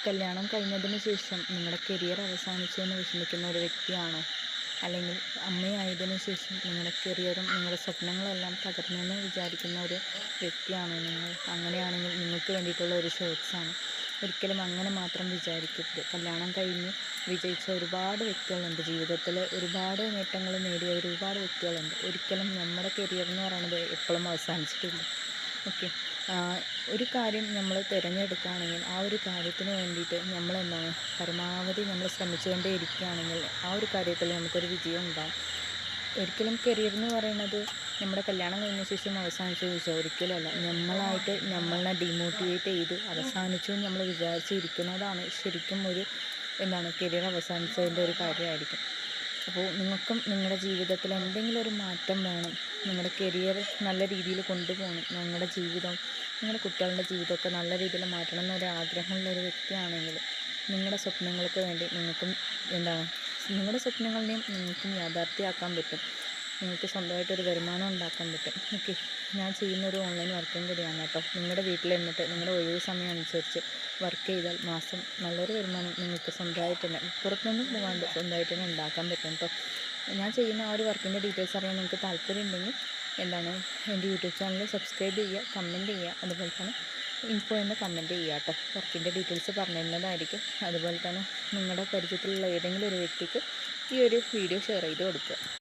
കല്യാണം കഴിഞ്ഞതിന് ശേഷം നിങ്ങളുടെ കരിയർ അവസാനിച്ചെന്ന് വിഷമിക്കുന്ന ഒരു വ്യക്തിയാണോ? അല്ലെങ്കിൽ അമ്മയായതിനു ശേഷം നിങ്ങളുടെ കരിയറും നിങ്ങളുടെ സ്വപ്നങ്ങളെല്ലാം തകർന്നെന്ന് വിചാരിക്കുന്ന ഒരു വ്യക്തിയാണോ നിങ്ങൾ? അങ്ങനെയാണെങ്കിൽ നിങ്ങൾക്ക് വേണ്ടിയിട്ടുള്ള ഒരു ഷോർട്സാണ്. ഒരിക്കലും അങ്ങനെ മാത്രം വിചാരിക്കരുത്. കല്യാണം കഴിഞ്ഞ് വിജയിച്ച ഒരുപാട് വ്യക്തികളുണ്ട്, ജീവിതത്തിൽ ഒരുപാട് നേട്ടങ്ങൾ നേടിയ ഒരുപാട് വ്യക്തികളുണ്ട്. ഒരിക്കലും നമ്മുടെ കരിയർ എന്ന് പറയുന്നത് എപ്പോഴും അവസാനിച്ചിട്ടില്ല. ഓക്കെ, ഒരു കാര്യം നമ്മൾ തിരഞ്ഞെടുക്കുകയാണെങ്കിൽ ആ ഒരു കാര്യത്തിന് വേണ്ടിയിട്ട് നമ്മളെന്താണ് പരമാവധി നമ്മൾ ശ്രമിച്ചുകൊണ്ടേ ഇരിക്കുകയാണെങ്കിൽ ആ ഒരു കാര്യത്തിൽ നമുക്കൊരു വിജയം ഉണ്ടാകും. ഒരിക്കലും കരിയർ എന്ന് പറയുന്നത് നമ്മുടെ കല്യാണം കഴിഞ്ഞ ശേഷം അവസാനിച്ചു ചോദിച്ചാൽ ഒരിക്കലല്ല. നമ്മളായിട്ട് നമ്മളെ ഡിമോട്ടിവേറ്റ് ചെയ്ത് അവസാനിച്ചു നമ്മൾ വിചാരിച്ചിരിക്കുന്നതാണ് ശരിക്കും ഒരു കരിയർ അവസാനിച്ചതിൻ്റെ ഒരു കാര്യമായിരിക്കും. അപ്പോൾ നിങ്ങൾക്കും നിങ്ങളുടെ ജീവിതത്തിൽ എന്തെങ്കിലും ഒരു മാറ്റം വേണം, നിങ്ങളുടെ കരിയർ നല്ല രീതിയിൽ കൊണ്ടുപോകണം, നിങ്ങളുടെ ജീവിതം നിങ്ങളുടെ കുട്ടികളുടെ ജീവിതമൊക്കെ നല്ല രീതിയിൽ മാറ്റണം എന്നൊരു ആഗ്രഹമുള്ളൊരു വ്യക്തിയാണെങ്കിൽ നിങ്ങളുടെ സ്വപ്നങ്ങൾക്ക് വേണ്ടി നിങ്ങൾക്കും നിങ്ങളുടെ സ്വപ്നങ്ങളെയും നിങ്ങൾക്കും യാഥാർത്ഥ്യമാക്കാൻ പറ്റും. നിങ്ങൾക്ക് സ്വന്തമായിട്ടൊരു വരുമാനം ഉണ്ടാക്കാൻ പറ്റും. ഓക്കെ, ഞാൻ ചെയ്യുന്നൊരു ഓൺലൈൻ വർക്കും കൂടിയാണ് കേട്ടോ. നിങ്ങളുടെ വീട്ടിലിരുന്നിട്ട് നിങ്ങളുടെ ഒഴിവ് സമയം അനുസരിച്ച് വർക്ക് ചെയ്താൽ മാസം നല്ലൊരു വരുമാനം നിങ്ങൾക്ക് സ്വന്തമായിട്ട് തന്നെ പുറത്തൊന്നും പോകാണ്ട് സ്വന്തമായിട്ട് തന്നെ ഉണ്ടാക്കാൻ പറ്റും കേട്ടോ. ഞാൻ ചെയ്യുന്ന ആ ഒരു വർക്കിൻ്റെ ഡീറ്റെയിൽസ് അറിയാൻ നിങ്ങൾക്ക് താല്പര്യം ഉണ്ടെങ്കിൽ എൻ്റെ യൂട്യൂബ് ചാനൽ സബ്സ്ക്രൈബ് ചെയ്യുക, കമൻറ്റ് ചെയ്യുക, അതുപോലെ തന്നെ ഇൻഫോ എന്ന് കമൻറ്റ് ചെയ്യുക കേട്ടോ. വർക്കിൻ്റെ ഡീറ്റെയിൽസ് പറഞ്ഞു തരുന്നതായിരിക്കും. അതുപോലെ തന്നെ നിങ്ങളുടെ പരിചയത്തിലുള്ള ഏതെങ്കിലും ഒരു വ്യക്തിക്ക് ഈ ഒരു വീഡിയോ ഷെയർ ചെയ്ത് കൊടുക്കുക.